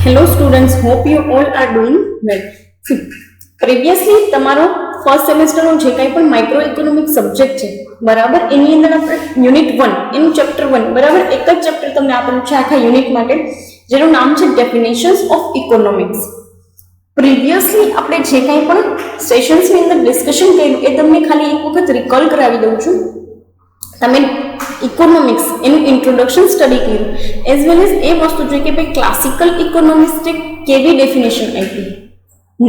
Hello students, hope you all are doing well. Previously તમારો first સેમેસ્ટરનો જે કંઈ પણ માઇક્રો ઇકોનોમિક સબ્જેક્ટ છે બરાબર, એની અંદર આપણે યુનિટ 1 એનું ચેપ્ટર 1 બરાબર એક જ ચેપ્ટર તમને આપેલું છે આખા યુનિટ માટે, જેનું નામ છે ડેફિનેશન્સ ઓફ ઇકોનોમિક્સ. પ્રીવિયસલી આપણે જે કંઈ પણ સેશન્સની અંદર ડિસ્કશન કર્યું એ તમને ખાલી એક વખત રિકોલ કરાવી દઉં છું. તમે ઇકોનોમિક્સ એનું ઇન્ટ્રોડક્શન સ્ટડી કર્યું, એઝ વેલ એઝ એ વસ્તુ જોઈએ કે ભાઈ ક્લાસિકલ ઇકોનોમિસ્ટે કેવી ડેફિનેશન આપી,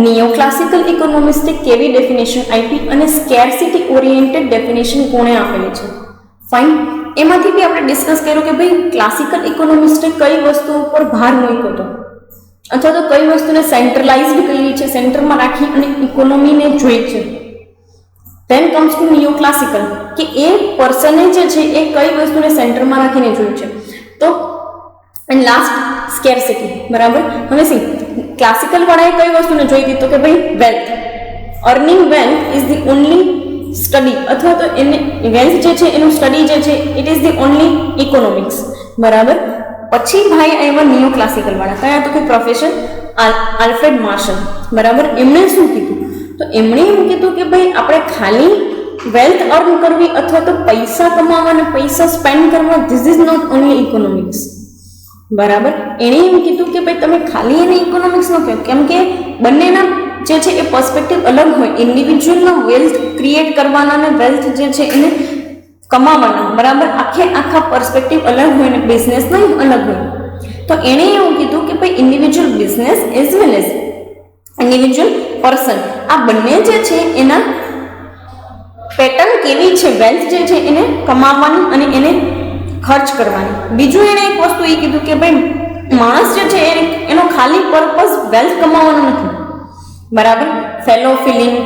નિયો ક્લાસિકલ ઇકોનોમિસ્ટે કેવી ડેફિનેશન આપી અને સ્કેર્સિટી ઓરિએન્ટેડ ડેફિનેશન કોણે આપેલી છે. ફાઇન, એમાંથી બી આપણે ડિસ્કસ કર્યું કે ભાઈ ક્લાસિકલ ઇકોનોમિસ્ટે કઈ વસ્તુ ઉપર ભાર મૂક્યો હતો અથવા તો કઈ વસ્તુને સેન્ટ્રલાઇઝડ કરી છે, સેન્ટરમાં રાખી અને ઇકોનોમીને જોઈ છે. Then comes to neo classical કે એ પર્સને જે છે એ કઈ વસ્તુને સેન્ટરમાં રાખીને જોયું છે. તો એન્ડ લાસ્ટ સ્કેર્સિટી બરાબર. હવે સી ક્લાસિકલ વાળાએ કઈ વસ્તુને જોઈ હતી તો કે ભાઈ wealth, earning wealth is the only study અથવા તો એને વેલ્થ જે છે એનું સ્ટડી જે છે it is the only economics બરાબર. પછી ભાઈ આવ્યા નિયો ક્લાસિકલ વાળા, કયા તો કે પ્રોફેસર આલ્ફ્રેડ માર્શલ બરાબર. એમણે શું કીધું તો એમણે એમ કીધું કે ભાઈ આપણે ખાલી વેલ્થ અર્ન કરવી અથવા તો પૈસા કમાવા અને પૈસા સ્પેન્ડ કરવા, this is not only economics બરાબર. એણે એમ કીધું કે ભાઈ તમે ખાલી એને ઇકોનોમિક્સ ન કહો, કેમ કે બંનેના જે છે એ પર્સપેક્ટિવ અલગ હોય. ઇન્ડિવિજ્યુઅલના વેલ્થ ક્રિએટ કરવાના અને વેલ્થ જે છે એને કમાવાના બરાબર, આખા પર્સપેક્ટિવ અલગ હોય ને બિઝનેસના અલગ હોય. તો એણે એવું કીધું કે ભાઈ individual business as well as individual person, આ બંને જે છે એના પેટર્ન કેવી છે, વેલ્થ જે છે એને કમાવાની અને એને ખર્ચ કરવાની. બીજું એણે એક વસ્તુ એ કીધું કે ભાઈ માણસ જે છે એનો ખાલી પર્પઝ વેલ્થ કમાવાનો નથી બરાબર. ફેલો ફિલિંગ,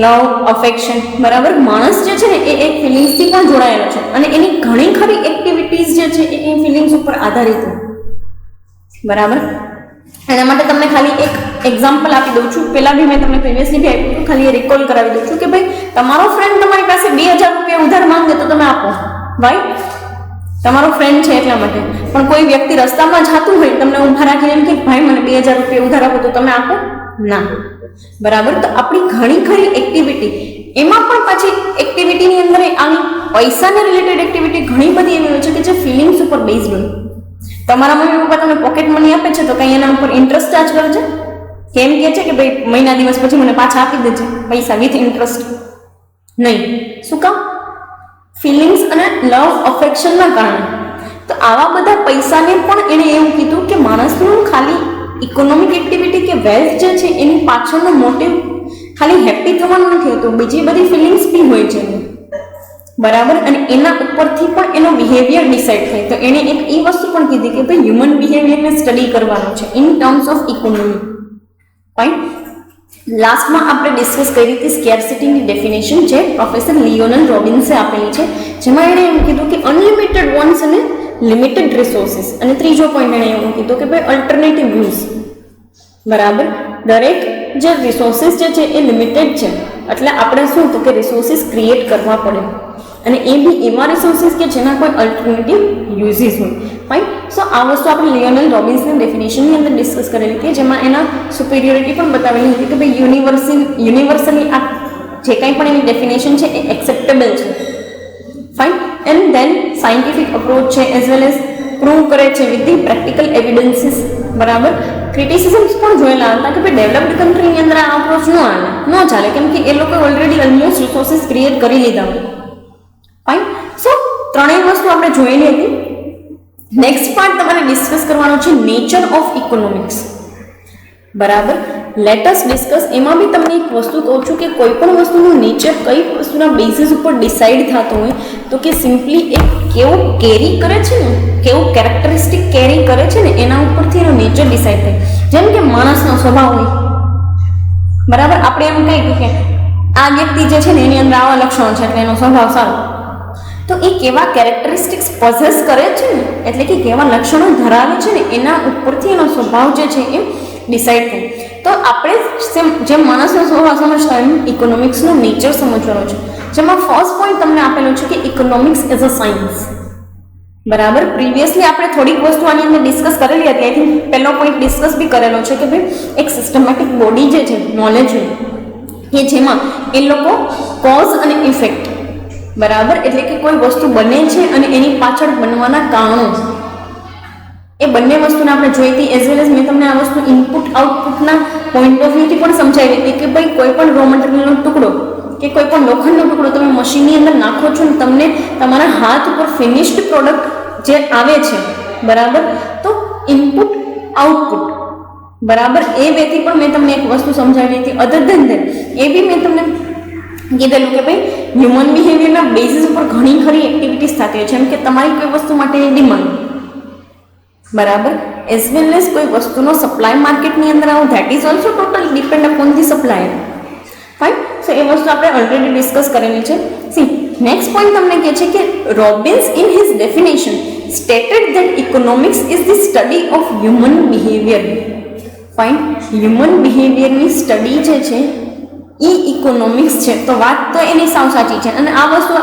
લવ, અફેક્શન બરાબર, માણસ જે છે ને એ એક ફિલિંગ્સથી પણ જોડાયેલો છે અને એની ઘણી ખરી એક્ટિવિટીઝ જે છે એ ફિલિંગ્સ ઉપર આધારિત હોય બરાબર. એના માટે તમને ખાલી એક એક્ઝામ્પલ આપી દઉં છું. પહેલાં બી મેં તમને પ્રીવિયસલી બી આપ્યું હતું, ખાલી રિકોલ કરાવી દઉં છું કે ભાઈ તમારો ફ્રેન્ડ તમારી પાસે 2000 રૂપિયા ઉધાર માંગે તો તમે આપો, ભાઈ તમારો ફ્રેન્ડ છે એટલા માટે. પણ કોઈ વ્યક્તિ રસ્તામાં જતું હોય તમને ઊભા રાખીને એમ કે ભાઈ મને 2000 રૂપિયા ઉધાર આપો તો તમે આપો ના બરાબર. તો આપણી ઘણી ખરી એક્ટિવિટી, એમાં પણ પાછી એક્ટિવિટીની અંદર આની પૈસાને રિલેટેડ એક્ટિવિટી ઘણી બધી એવી હોય છે કે જે ફિલિંગ્સ ઉપર બેઝડ હોય. તમારા મમ્મી પપ્પા તમને પોકેટ મની આપે છે તો કંઈ એના ઉપર ઇન્ટરેસ્ટ ચાર્જ કરે છે? કેમ કહે છે કે ભાઈ મહિના દિવસ પછી મને પાછા આપી દેજે પૈસા વિથ ઇન્ટરેસ્ટ? નહીં. શું કામ? ફિલિંગ્સ અને લવ અફેક્શનના કારણે. તો આવા બધા પૈસાને પણ એણે એવું કીધું કે માણસનું ખાલી ઇકોનોમિક એક્ટિવિટી કે વેલ્થ જે છે એની પાછળનો મોટિવ ખાલી હેપી થવાનું નથી હોતું, બીજી બધી ફિલિંગ્સ બી હોય છે બરાબર. અને એના ઉપરથી પણ એનો બિહેવિયર ડિસાઇડ થાય. તો એણે એક એ વસ્તુ પણ કીધી કે ભાઈ હ્યુમન બિહેવિયરને સ્ટડી કરવાનું છે in terms of economy. Fine. લાસ્ટમાં આપણે ડિસ્કસ કરી હતી સ્કેર્સિટીની ડેફિનેશન જે પ્રોફેસર લિયોનલ રોબિન્સે આપેલી છે, જેમાં એણે એમ કીધું કે અનલિમિટેડ વોન્ટ્સ અને લિમિટેડ રિસોર્સિસ. અને ત્રીજો પોઈન્ટ એણે એવું કીધું કે ભાઈ અલ્ટરનેટિવ વ્યૂઝ બરાબર. દરેક જે રિસોર્સિસ જે છે એ લિમિટેડ છે એટલે આપણે શું તો કે રિસોર્સિસ ક્રિએટ કરવા પડે અને એ બી એવા રિસોર્સિસ કે જેના કોઈ અલ્ટરનેટિવ યુઝીસ હોય. ફાઇન. સો આ વસ્તુ આપણે લિયોનલ રોબિન્સની ડેફિનેશનની અંદર ડિસ્કસ કરેલી હતી, જેમાં એના સુપિરિયોરિટી પણ બતાવેલી હતી કે ભાઈ યુનિવર્સલી આ જે કંઈ પણ એની ડેફિનેશન છે એ એક્સેપ્ટેબલ છે. Fine. And then scientific approach છે એઝ વેલ એઝ પ્રૂવ કરે છે વિથ ધી પ્રેક્ટિકલ એવિડન્સીસ બરાબર. ક્રિટિસિઝમ્સ પણ જોયેલા હતા કે ભાઈ ડેવલપ્ડ કન્ટ્રીની અંદર આ અપ્રોચ ન ચાલે કેમ કે એ લોકો ઓલરેડી ઓલમોસ્ટ રિસોર્સિસ ક્રિએટ કરી લીધા હોય. ફાઇન. સો ત્રણેય વસ્તુ આપણે જોયેલી હતી. નેક્સ્ટ પાર્ટ તમારે ડિસ્કસ કરવાનો છે નેચર ઓફ ઇકોનોમિક્સ બરાબર. Lettuce discuss. એમાં બી તમને એક વસ્તુ કહું છું કે કોઈ પણ વસ્તુનું નેચર કઈ વસ્તુના બેસિસ ઉપર ડિસાઇડ થતો હોય તો કે સિમ્પલી એ કેવું કેરી કરે છે ને, કેવું કેરેક્ટરિસ્ટિક કેરી કરે છે ને એના ઉપરથી એનો નેચર ડિસાઇડ થાય. જેમ કે માણસનો સ્વભાવ હોય બરાબર. આપણે એમ કહીએ કે આ વ્યક્તિ જે છે ને એની અંદર આવા લક્ષણો છે એટલે એનો સ્વભાવ સારો, તો એ કેવા કેરેક્ટરિસ્ટિક્સ પોઝેસ કરે છે ને એટલે કે કેવા લક્ષણો ધરાવે છે ને એના ઉપરથી એનો સ્વભાવ જે છે એ ડિસાઇડ થાય. તો આપણે જેમ માણસનો સ્વભાવ સમજતા એમ ઇકોનોમિક્સનો નેચર સમજવાનો છે, જેમાં ફર્સ્ટ પોઈન્ટ તમને આપેલો છે કે ઇકોનોમિક્સ એઝ અ સાયન્સ બરાબર. પ્રીવિયસલી આપણે થોડીક વસ્તુ આની અંદર ડિસ્કસ કરેલી હતી. આઈ થિંક પહેલો પોઈન્ટ ડિસ્કસ બી કરેલો છે કે ભાઈ એક સિસ્ટમેટિક બોડી જે છે નોલેજ કે જેમાં એ લોકો કોઝ અને ઇફેક્ટ, બરાબર, એટલે કે કોઈ વસ્તુ બને છે અને એની પાછળ બનવાના કારણો, એ બંને વસ્તુને આપણે જોઈ હતી. એઝ વેલ એઝ મેં તમને આ વસ્તુ ઇનપુટ આઉટપુટના પોઈન્ટ ઓફ વ્યૂથી પણ સમજાવી હતી કે ભાઈ કોઈ પણ રો મટીરિયલનો ટુકડો કે કોઈ પણ લોખંડનો ટુકડો તમે મશીનની અંદર નાખો છો ને તમને તમારા હાથ ઉપર ફિનિશ્ડ પ્રોડક્ટ જે આવે છે, બરાબર, તો ઇનપુટ આઉટપુટ, બરાબર, એ વેથી પણ મેં તમને એક વસ્તુ સમજાવી હતી. અધર ધેન ધેટ એ બી મેં તમને કીધેલું કે ભાઈ હ્યુમન બિહેવિયરના બેઝિસ ઉપર ઘણી ખરી એક્ટિવિટીઝ થતી હોય છે, જેમ કે તમારી કોઈ વસ્તુ માટેની ડિમાન્ડ, બરાબર, એઝ વેલ એઝ કોઈ વસ્તુનો સપ્લાય માર્કેટની અંદર આવો, that is also totally depend upon the supplier. Fine. So એ વસ્તુ આપણે ઓલરેડી ડિસ્કસ કરેલી છે. સી નેક્સ્ટ પોઈન્ટ તમને કહે છે કે Robbins in his definition stated that economics is the study of human behaviour. Fine. Human બિહેવિયરની સ્ટડી જે છે એ ઇકોનોમિક્સ છે. તો વાત તો એની સાવ સાચી છે. અને આ વસ્તુ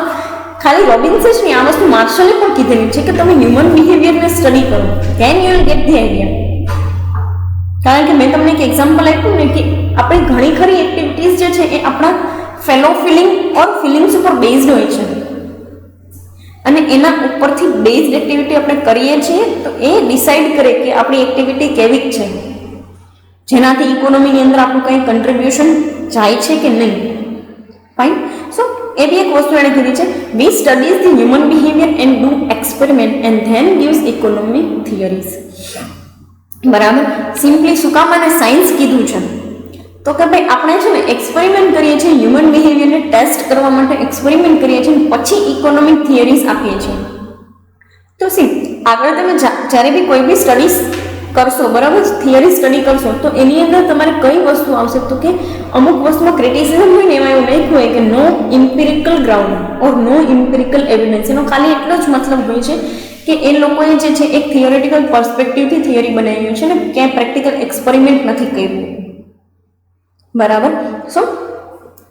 ખાલી રોબિન્સ જ નહીં, આ વસ્તુ માર્શલે પણ કીધેલી છે કે તમે હ્યુમન બિહેવિયરને સ્ટડી કરો, then you will get the idea. કારણ કે મેં તમને એક એક્ઝામ્પલ આપ્યું ને કે આપણે ઘણી ખરી એક્ટિવિટીઝ જે છે એ આપણા ફેલો ફિલિંગ ઓર ફિલિંગ્સ ઉપર બેઝડ હોય છે અને એના ઉપરથી બેઝડ એક્ટિવિટી આપણે કરીએ છીએ તો એ ડિસાઇડ કરે કે આપણી એક્ટિવિટી કેવી છે, જેનાથી ઇકોનોમીની અંદર આપણું કંઈ કન્ટ્રીબ્યુશન જાય છે કે નહીં. ફાઇન. સો એ બી એક વસ્તુ એણે કીધી છે, we studies the human behaviour and do experiment and then gives economic theories. બરાબર. સિમ્પલી શું કામ અને સાયન્સ કીધું છે તો કે ભાઈ આપણે છે ને એક્સપેરિમેન્ટ કરીએ છીએ, હ્યુમન બિહેવિયરને ટેસ્ટ કરવા માટે એક્સપેરિમેન્ટ કરીએ છીએ, પછી ઇકોનોમિક થિયરીઝ આપીએ છીએ. તો સી આગળ તમે જ્યારે બી કોઈ બી સ્ટડીઝ કરશો, બરાબર, થિયરી સ્ટડી કરશો તો એની અંદર તમારે કઈ વસ્તુ આવશે તો કે અમુક વસ્તુમાં ક્રિટિસિઝમ હોય ને એમાં એવું લખ્યું હોય કે નો ઇમ્પિરિકલ ગ્રાઉન્ડ ઓર નો ઇમ્પિરિકલ એવિડન્સ. એનો ખાલી એટલો જ મતલબ હોય છે કે એ લોકોએ જે છે એક થિયોરિટિકલ પર્સપેક્ટિવથી થિયરી બનાવી છે ને ક્યાંય પ્રેક્ટિકલ એક્સપેરિમેન્ટ નથી કર્યું, બરાબર. સો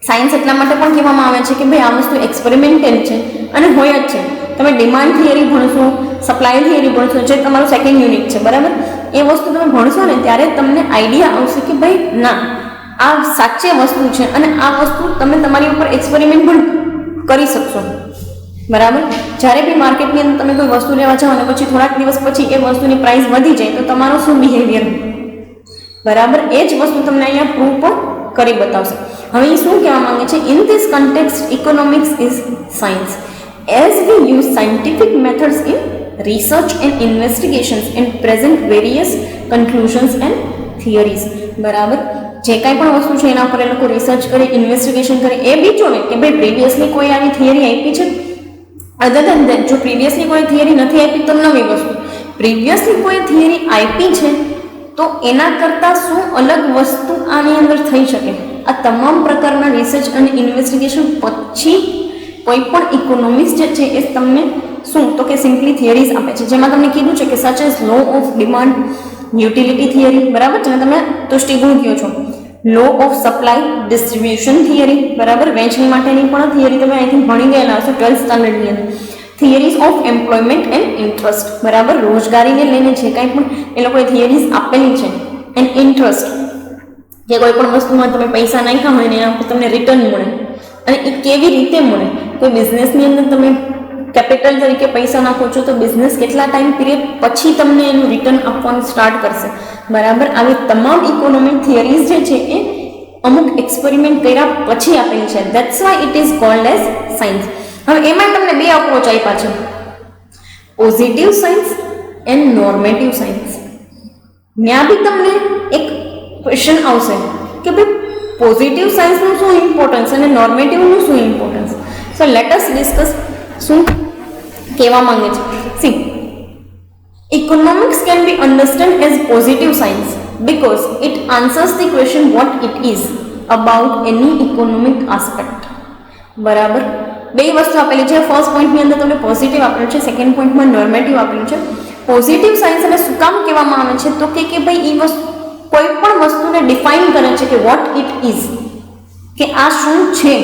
સાયન્સ એટલા માટે પણ કહેવામાં આવે છે કે ભાઈ આ વસ્તુ એક્સપેરિમેન્ટેડ છે અને હોય જ છે. તમે ડિમાન્ડ થિયરી ભણશો, સપ્લાય થિયરી ભણશો, જે તમારું સેકન્ડ યુનિટ છે, બરાબર, એ વસ્તુ તમે ભણશો ને ત્યારે તમને આઈડિયા આવશે કે ભાઈ ના આ સાચે વસ્તુ છે અને આ વસ્તુ તમે તમારી ઉપર એક્સપેરિમેન્ટ પણ કરી શકશો, બરાબર. જ્યારે બી માર્કેટની અંદર તમે કોઈ વસ્તુ લેવા જાઓ અને પછી થોડાક દિવસ પછી એ વસ્તુની પ્રાઇસ વધી જાય તો તમારો શું બિહેવિયર, બરાબર, એ જ વસ્તુ તમને અહીંયા પ્રૂવ પણ કરી બતાવશે. હવે એ શું કહેવા માંગે છે, in this context economics is science as V use scientific methods in research and investigations and present various conclusions and theories. બરાબર. જે કાંઈ પણ વસ્તુ છે એના પર એ લોકો રિસર્ચ કરે, ઇન્વેસ્ટિગેશન કરે, એ બી જોવે કે ભાઈ પ્રીવિયસલી કોઈ આવી થિયરી આપી છે. અધર ધેન ધેટ જો પ્રીવિયસલી કોઈ થિયરી નથી આપી તો નવી વસ્તુ, પ્રીવિયસલી કોઈ થિયરી આપી છે તો એના કરતાં શું અલગ વસ્તુ આની અંદર થઈ શકે. આ તમામ પ્રકારના રિસર્ચ અને ઇન્વેસ્ટિગેશન પછી કોઈ પણ ઇકોનોમિક્સ જે છે એ તમને શું તો કે સિમ્પલી થિયરીઝ આપે છે, જેમાં તમને કીધું છે કે such as law of demand, utility theory, બરાબર, જેને તમે તુષ્ટિગુણ કહો છો, law of supply distribution theory, બરાબર, વહેંચણી માટેની પણ થિયરી તમે આઈ થિંક ભણી ગયેલા હશો 12th સ્ટાન્ડર્ડની અંદર. Theories of employment and interest, બરાબર, રોજગારીને લઈને જે કાંઈ પણ એ લોકોએ થિયરીઝ આપેલી છે. એન્ડ ઇન્ટરેસ્ટ, જે કોઈ પણ વસ્તુમાં તમે પૈસા નાખ્યા હોય ને એના પર તમને રિટર્ન મળે અને એ કેવી રીતે મળે. કોઈ બિઝનેસની અંદર તમે કેપિટલ તરીકે પૈસા નાખો છો તો બિઝનેસ કેટલા ટાઈમ પીરિયડ પછી તમને એનું રિટર્ન આપવાનું સ્ટાર્ટ કરશે, બરાબર. આવી તમામ ઇકોનોમિક થિયરીઝ જે છે એ અમુક એક્સપેરિમેન્ટ કર્યા પછી આપેલી છે. That's why it is called as science. હવે એમાં તમને બે અપ્રોચ આપ્યા છે, પોઝિટિવ સાયન્સ એન્ડ નોર્મેટિવ સાયન્સ. ત્યાં બી તમને એક ક્વેશ્ચન આવશે કે ભાઈ પોઝિટિવ સાયન્સનું શું ઇમ્પોર્ટન્સ અને નોર્મેટિવનું શું importance. So let us discuss શું કહેવા માંગે છે. C economics can be understood as positive science because it answers the question what it is about any economic aspect. બરાબર. બે વસ્તુ આપેલી છે. ફર્સ્ટ પોઈન્ટની અંદર તમને પોઝિટિવ આપેલું છે, સેકન્ડ પોઈન્ટમાં નોર્મેટિવ આપેલું છે. પોઝિટિવ સાયન્સ અને શું કામ કહેવામાં આવે છે તો કે ભાઈ એ વસ્તુ કોઈ પણ વસ્તુને ડિફાઇન કરે છે કે વોટ ઇટ ઇઝ, કે આ શું છે,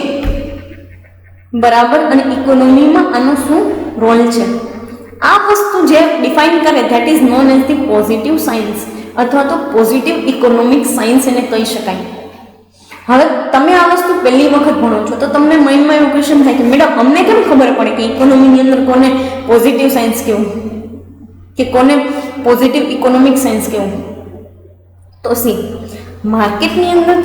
બરાબર, અને ઇકોનોમીમાં આનો શું રોલ છે. આ વસ્તુ જે ડિફાઇન કરે that is known as the positive science. અથવા તો પોઝિટિવ ઇકોનોમિક સાયન્સ એને કહી શકાય. હવે તમે આ વસ્તુ પહેલી વખત ભણો છો તો તમને માઇન્ડમાં એવું ક્વેશ્ચન થાય કે મેડમ અમને કેમ ખબર પડે કે ઇકોનોમીની અંદર કોને પોઝિટિવ સાયન્સ કેવું કે કોને પોઝિટિવ ઇકોનોમિક સાયન્સ કેવું? તો સી માર્કેટની અંદર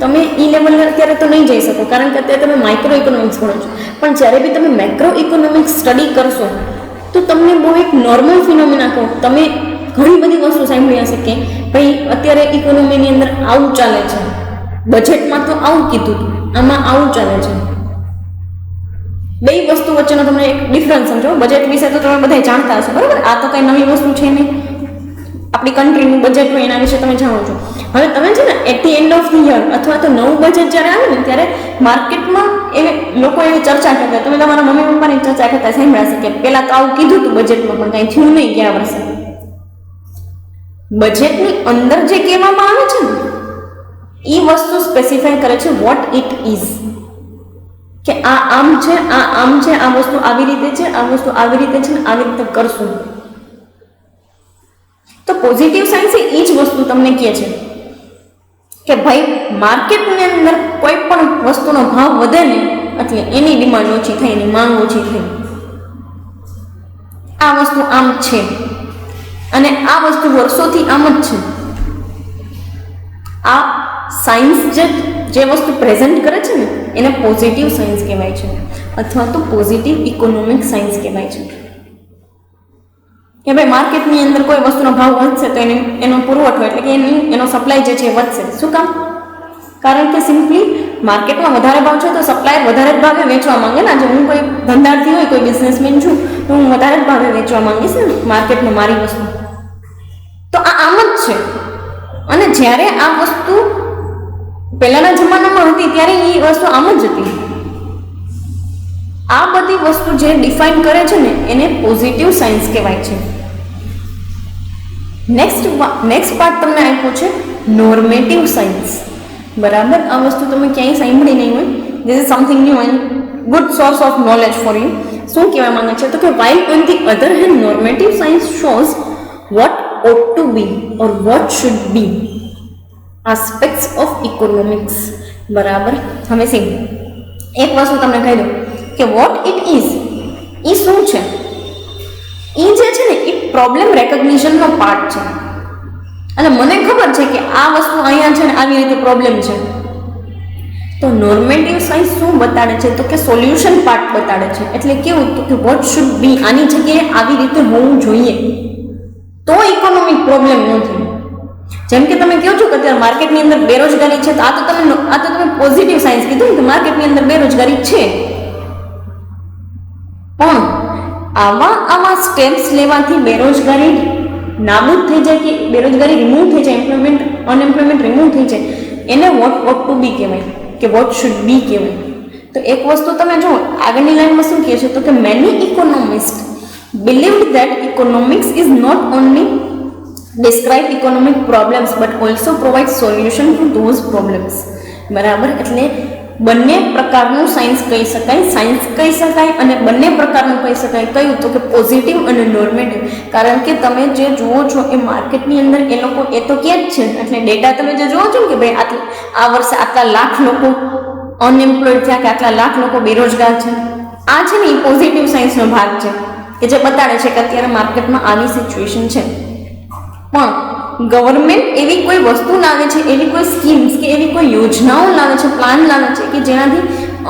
તમે ઈ લેવલ અત્યારે તો નહીં જઈ શકો કારણ કે અત્યારે તમે માઇક્રો ઇકોનોમિક્સ ભણો છો, પણ જ્યારે બી તમે મેક્રો ઇકોનોમિક્સ સ્ટડી કરશો તો તમને બહુ એક નોર્મલ ફિનોમિના કહું. તમે ઘણી બધી વસ્તુ સાંભળી હશે કે ભાઈ અત્યારે ઇકોનોમીની અંદર આવું ચાલે છે, બજેટમાં તો આવું કીધું હતું, આમાં આવું ચાલે છે. બે વસ્તુ વચ્ચેનો તમને એક ડિફરન્સ સમજો. બજેટ વિશે તો તમે બધા જાણતા હશો, બરાબર? આ તો કઈ નવી વસ્તુ છે નહીં. આપણી કન્ટ્રીનું બજેટ હોય એના વિશે તમે જાણો છો. હવે તમે છે ને at the end of the year અથવા તો નવું બજેટ જ્યારે આવે ને ત્યારે માર્કેટમાં લોકો એવી ચર્ચા કરતા, તમે તમારા મમ્મી પપ્પાની ચર્ચા કરતા સાંભળાશે કે પહેલાં તો આવું કીધું હતું બજેટમાં પણ કાંઈ થયું નહીં ગયા વર્ષે. બજેટની અંદર જે કહેવામાં આવે છે ને એ વસ્તુ સ્પેસિફાય કરે છે વોટ ઇટ ઇઝ, કે આ આમ છે, આ આમ છે, આ વસ્તુ આવી રીતે છે, આ વસ્તુ આવી રીતે છે ને આવી રીતે કરશું. તો પોઝિટિવ સાયન્સ એ જ વસ્તુ તમને કહે છે કે ભાઈ માર્કેટની અંદર કોઈ પણ વસ્તુનો ભાવ વધે ને એટલે એની ડિમાન્ડ ઓછી થાય, એની માંગ ઓછી થાય. આ વસ્તુ આમ છે અને આ વસ્તુ વર્ષોથી આમ જ છે. આ સાયન્સ જે વસ્તુ પ્રેઝન્ટ કરે છે ને એને પોઝિટિવ સાયન્સ કહેવાય છે અથવા તો પોઝિટિવ ઇકોનોમિક સાયન્સ કહેવાય છે. કે ભાઈ માર્કેટની અંદર કોઈ વસ્તુનો ભાવ વધશે તો એનો પુરવઠો એટલે કે એનો સપ્લાય જે છે એ વધશે. શું કામ? કારણ કે સિમ્પલી માર્કેટમાં વધારે ભાવ છે તો સપ્લાયર વધારે જ ભાવે વેચવા માંગે ને. આજે હું કોઈ ધંધાર્થી હોય, કોઈ બિઝનેસમેન છું તો હું વધારે જ ભાવે વેચવા માંગીશ ને માર્કેટમાં મારી વસ્તુ. તો આ આમ જ છે. અને જ્યારે આ વસ્તુ પહેલાના જમાનામાં હતી ત્યારે એ વસ્તુ આમ જ હતી. આ બધી વસ્તુ જે ડિફાઇન કરે છે ને એને પોઝિટિવ સાયન્સ કહેવાય છે. નેક્સ્ટ પાર્ટ તમને આપ્યો છે નોર્મેટિવ સાયન્સ. બરાબર? આ વસ્તુ તમે ક્યાંય સાંભળી નહીં હોય. This is something new and good source of knowledge for you. શું કહેવા માંગે છે? તો કે while on the other hand normative science shows what ought to be or what should be aspects of economics. બરાબર? હવે સી એક વસ્તુ તમને કહી દઉં કે વોટ ઇટ ઇઝ એ શું છે? એ જે છે ને એ પ્રોબ્લેમ રેકોગ્નિશનનો પાર્ટ છે. અને મને ખબર છે કે આ વસ્તુ અહીંયા છે ને આવી રીતે પ્રોબ્લેમ છે. તો નોર્મેટિવ સાયન્સ શું બતાડે છે? તો કે સોલ્યુશન પાર્ટ બતાડે છે. એટલે કેવું? તો કે વોટ શુડ બી, આની જગ્યાએ આવી રીતે હોવું જોઈએ તો ઇકોનોમિક પ્રોબ્લેમ ન થાય. જેમ કે તમે કહો છો કે અત્યારે માર્કેટની અંદર બેરોજગારી છે, તો આ તો તમે પોઝિટિવ સાયન્સ કીધું કે માર્કેટની અંદર બેરોજગારી છે. પણ આવા સ્ટેપ્સ લેવાથી બેરોજગારી નાબૂદ થઈ જાય કે બેરોજગારી રિમૂવ થઈ જાય, અનએમ્પ્લોયમેન્ટ રિમૂવ થઈ જાય, એને વોટ ટુ બી કહેવાય કે વોટ શુડ બી કહેવાય. તો એક વસ્તુ તમે જુઓ આગળની લાઈનમાં શું કહે છે? તો કે many economist believed that economics is not only describe economic problems but also provide solution to those problems. બરાબર? એટલે બંને પ્રકારનું સાયન્સ કહી શકાય અને બંને પ્રકારનું કહી શકાય. કયું? તો કે પોઝિટિવ અને નોર્મેટિવ. કારણ કે તમે જે જુઓ છો એ માર્કેટની અંદર એ લોકો એ તો કહે જ છે. એટલે ડેટા તમે જે જુઓ છો કે ભાઈ આ વર્ષે આટલા લાખ લોકો અનએમ્પ્લોયડ થયા કે આટલા લાખ લોકો બેરોજગાર છે, આ છે ને એ પોઝિટિવ સાયન્સનો ભાગ છે કે જે બતાડે છે કે અત્યારે માર્કેટમાં આવી સિચ્યુએશન છે. પણ ગવર્મેન્ટ એવી કોઈ વસ્તુ લાવે છે, એવી કોઈ સ્કીમ્સ કે એવી કોઈ યોજનાઓ લાવે છે, પ્લાન લાવે છે કે જેનાથી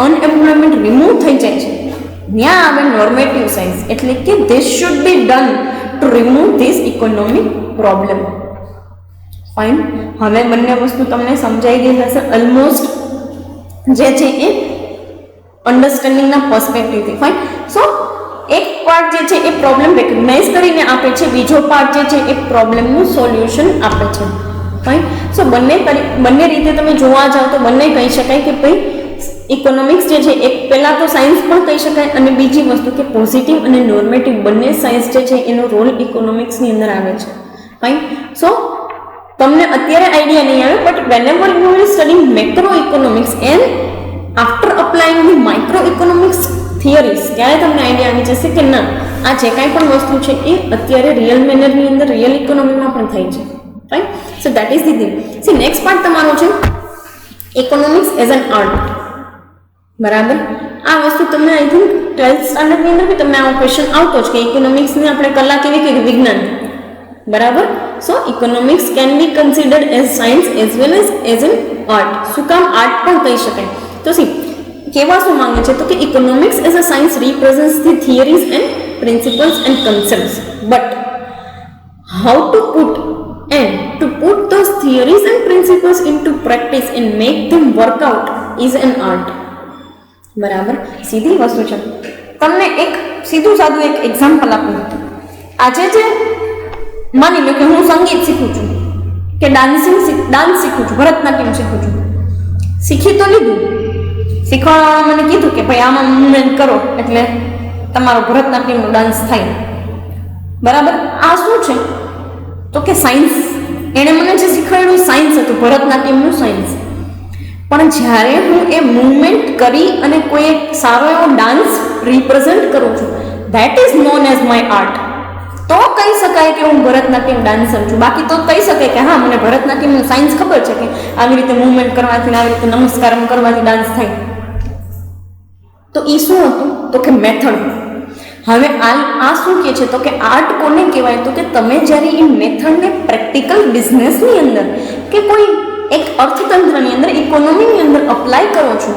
અનએમ્પ્લોયમેન્ટ રિમૂવ થઈ જાય છે. ત્યાં આવે નોર્મેટિવ સાયન્સ. એટલે કે this should be done two remove this economic problem. Fine. હવે બંને વસ્તુ તમને સમજાઈ ગઈ હશે ઓલમોસ્ટ, જે છે એ અન્ડરસ્ટેન્ડિંગના પર્સપેક્ટિવથી. ફાઇન. સો એક પાર્ટ જે છે એ પ્રોબ્લેમ રેકગ્નાઇઝ કરીને આપે છે, બીજો પાર્ટ જે છે એ પ્રોબ્લેમનું સોલ્યુશન આપે છે. ફાઇન. સો બંને રીતે તમે જોવા જાઓ તો બંને કહી શકાય કે ભાઈ ઇકોનોમિક્સ જે છે એક પહેલાં તો સાયન્સ પણ કહી શકાય અને બીજી વસ્તુ કે પોઝિટિવ અને નોર્મેટિવ બંને સાયન્સ જે છે એનો રોલ ઇકોનોમિક્સની અંદર આવે છે. ફાઇન. સો તમને અત્યારે આઈડિયા નહીં આવે, but વેનેવર you will study macro economics and after applying the micro economics theories, ત્યારે તમને આઈડિયા આવી જશે કે ના, આ જે કાંઈ પણ વસ્તુ છે એ અત્યારે રિયલ મેનરની અંદર રિયલ ઇકોનોમીમાં પણ થાય છે. Fine. So that is the thing. C next part તમારો છે ઇકોનોમિક્સ એઝ એન આર્ટ. બરાબર, આ વસ્તુ તમને આઈ થિંક 12th સ્ટાન્ડર્ડની અંદર બી તમને આવો ક્વેશ્ચન આવતો જ કે ઇકોનોમિક્સને આપણે કલા કેવી કહીએ, વિજ્ઞાન. બરાબર. So economics can be considered as science as well as an art. શું કામ આર્ટ પણ કહી શકાય? તો સી કેવા શું માંગે છે તો કે economics as a science represents the theories and principles and concepts, but how to put those theories and principles into practice and make them work out is an art. બરાબર, સીધી વસ્તુ છે. તમને એક સીધું સાદું એક એક્ઝામ્પલ આપું. આજે જે માની લો કે હું સંગીત શીખું છું કે ડાન્સ શીખું છું, ભરતનાટ્યમ શીખું છું. શીખી તો લીધું, શીખવાડવાળા મને કીધું કે ભાઈ આમાં મૂવમેન્ટ કરો એટલે તમારો ભરતનાટ્યમનો ડાન્સ થાય. બરાબર, આ શું છે તો કે સાયન્સ. એણે મને જે શીખવાડ્યું સાયન્સ હતું, ભરતનાટ્યમનું સાયન્સ. પણ જ્યારે હું એ મૂવમેન્ટ કરી અને કોઈ એક સારો એવો ડાન્સ રિપ્રેઝન્ટ કરું છું, that is known as my art. તો કહી શકાય કે હું ભરતનાટ્યમ ડાન્સર છું. બાકી તો કહી શકાય કે હા મને ભરતનાટ્યમનું સાયન્સ ખબર છે કે આવી રીતે મૂવમેન્ટ કરવાથી, આવી રીતે નમસ્કાર કરવાથી ડાન્સ થાય. તો એ શું હતું તો કે મેથડ. હવે આ શું કહે છે તો કે આર્ટ કોને કહેવાય તો કે તમે જ્યારે એ મેથડને પ્રેક્ટિકલ બિઝનેસની અંદર કે કોઈ એક અર્થતંત્રની અંદર, ઇકોનોમીની અંદર અપ્લાય કરો છો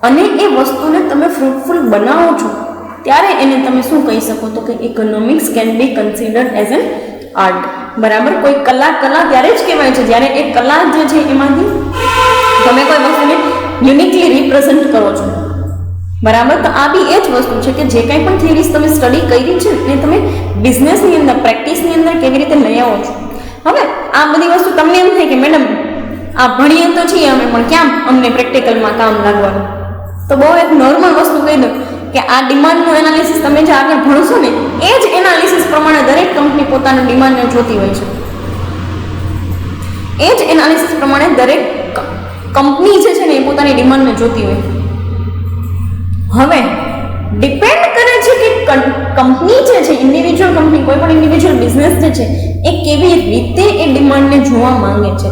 અને એ વસ્તુને તમે ફ્રૂટફુલ બનાવો છો, ત્યારે એને તમે શું કહી શકો તો કે economics can be considered as an art. બરાબર, કોઈ કલા ત્યારે જ કહેવાય છે જ્યારે એ કલા જે છે એમાંથી તમે કોઈ વસ્તુને યુનિકલી રિપ્રેઝન્ટ કરો છો. બરાબર, તો આ બી એ જ વસ્તુ છે કે જે કંઈ પણ થિયરીઝ તમે સ્ટડી કરી છે એ તમે બિઝનેસની અંદર, પ્રેક્ટિસની અંદર કેવી રીતે લઈ આવો છો. હવે આ બધી વસ્તુ તમને એમ થાય કે મેડમ આ ભણીએ તો છીએ અમે, પણ ક્યાં અમને પ્રેક્ટિકલમાં કામ લાગવાનું. તો બહુ એક નોર્મલ વસ્તુ કહી દઉં કે આ ડિમાન્ડનું એનાલિસિસ તમે જે આગળ ભણશો ને એ જ એનાલિસિસ પ્રમાણે દરેક કંપની પોતાના ડિમાન્ડને જોતી હોય છે. એ જ એનાલિસિસ પ્રમાણે દરેક કંપની જે છે ને એ પોતાની ડિમાન્ડને જોતી હોય. હવે ડિપેન્ડ કરે છે કે કંપની જે છે, ઇન્ડિવિજ્યુઅલ કંપની, કોઈ પણ ઇન્ડિવિજ્યુઅલ બિઝનેસ જે છે એ કેવી રીતે એ ડિમાન્ડને જોવા માંગે છે.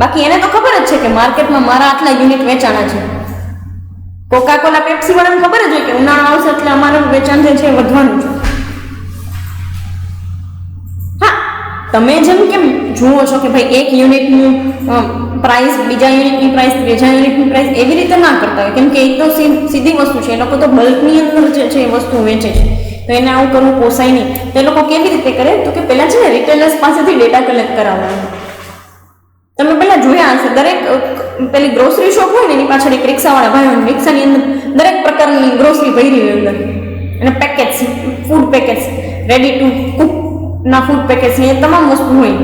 બાકી એને તો ખબર જ છે કે માર્કેટમાં મારા આટલા યુનિટ વેચાણા છે. કોકાકોલા, પેપ્સી વાળાને ખબર જ હોય કે ઉનાળો આવશે એટલે અમારું વેચાણ જે છે એ વધવાનું છે. હા, તમે જેમ કેમ જુઓ છો કે ભાઈ એક યુનિટનું પ્રાઇસ બીજા યુનિટની પ્રાઇસ, ત્રીજા યુનિટની પ્રાઇસ એવી રીતે ના કરતા હોય, કેમ કે એક તો સીધી વસ્તુ છે. એ લોકો તો બલ્કની અંદર જે છે એ વસ્તુ વેચે છે, તો એને આવું કરવું પોસાય નહીં. તો એ લોકો કેવી રીતે કરે તો કે પહેલાં છે ને રિટેલર્સ પાસેથી ડેટા કલેક્ટ કરાવવાનું. તમે પહેલાં જોયા હશે, દરેક પેલી ગ્રોસરી શોપ હોય ને એની પાછળ એક રિક્ષાવાળા ભાઈ હોય, રિક્ષાની અંદર દરેક પ્રકારની ગ્રોસરી ભરી હોય અંદર, અને packets, food packets, ready to કુકના ફૂડ પેકેટ્સ, એ તમામ વસ્તુ હોય,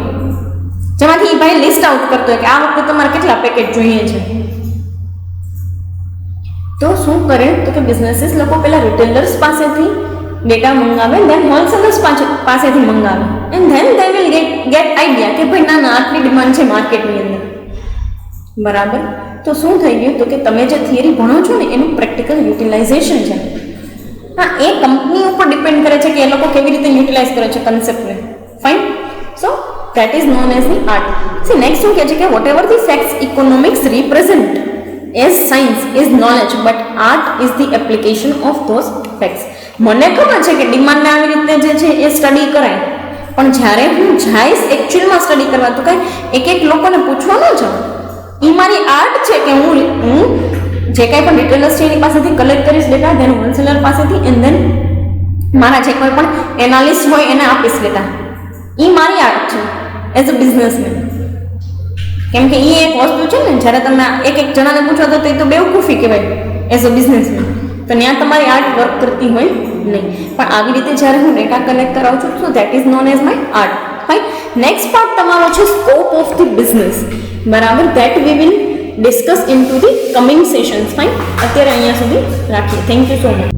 જેમાંથી એ ભાઈ લિસ્ટ આઉટ કરતો હોય કે આ વખતે તમારે કેટલા પેકેટ જોઈએ છે. તો શું કરે તો કે બિઝનેસીસ લોકો પહેલાં રિટેલર્સ પાસેથી ડેટા મંગાવે, દેન હોલસેલર્સ પાસેથી મંગાવે, and then they will get idea કે ભાઈ ના આટલી ડિમાન્ડ છે માર્કેટની અંદર. બરાબર, તો શું થઈ ગયું તો કે તમે જે થિયરી ભણો છો ને એનું પ્રેક્ટિકલ યુટિલાઇઝેશન છે. હા, એ કંપની ઉપર ડિપેન્ડ કરે છે કે એ લોકો કેવી રીતે યુટિલાઇઝ કરે છે કન્સેપ્ટને. Fine. So that is known as the art. See, next શું કહે છે કે whatever the facts economics represent as science is knowledge, but art is the application of those facts. મને ખબર છે કે ડિમાન્ડને આવી રીતે જે છે એ સ્ટડી કરાય, પણ જ્યારે હું જઈશ એકચ્યુઅલમાં સ્ટડી કરવા તો કાંઈ એક લોકોને પૂછવાનું છે. એ મારી આર્ટ છે કે હું જે કાંઈ પણ રિટેલર્સ છે એની પાસેથી કલેક્ટ કરીશ ડેટા, ધેન હોલસેલર પાસેથી, એન્ડ ધેન મારા જે કોઈ પણ એનાલિસ્ટ હોય એને આપીશ ડેટા. એ મારી આર્ટ છે એઝ અ બિઝનેસમેન. કેમ કે એ એક વસ્તુ છે ને, જ્યારે તમે એક જણાને પૂછો તો એ તો બેવકૂફી કહેવાય એઝ અ બિઝનેસમેન. તો ત્યાં તમારી આર્ટ વર્ક કરતી હોય નહીં. પણ આવી રીતે જ્યારે હું ડેટા કલેક્ટ કરાવું છું, so that is known as my art. Fine. Next part તમારો છે સ્કોપ ઓફ ધી બિઝનેસ. બરાબર, that we will discuss in to the coming sessions. Fine. અત્યારે અહીંયા સુધી રાખીએ. Thank you so much.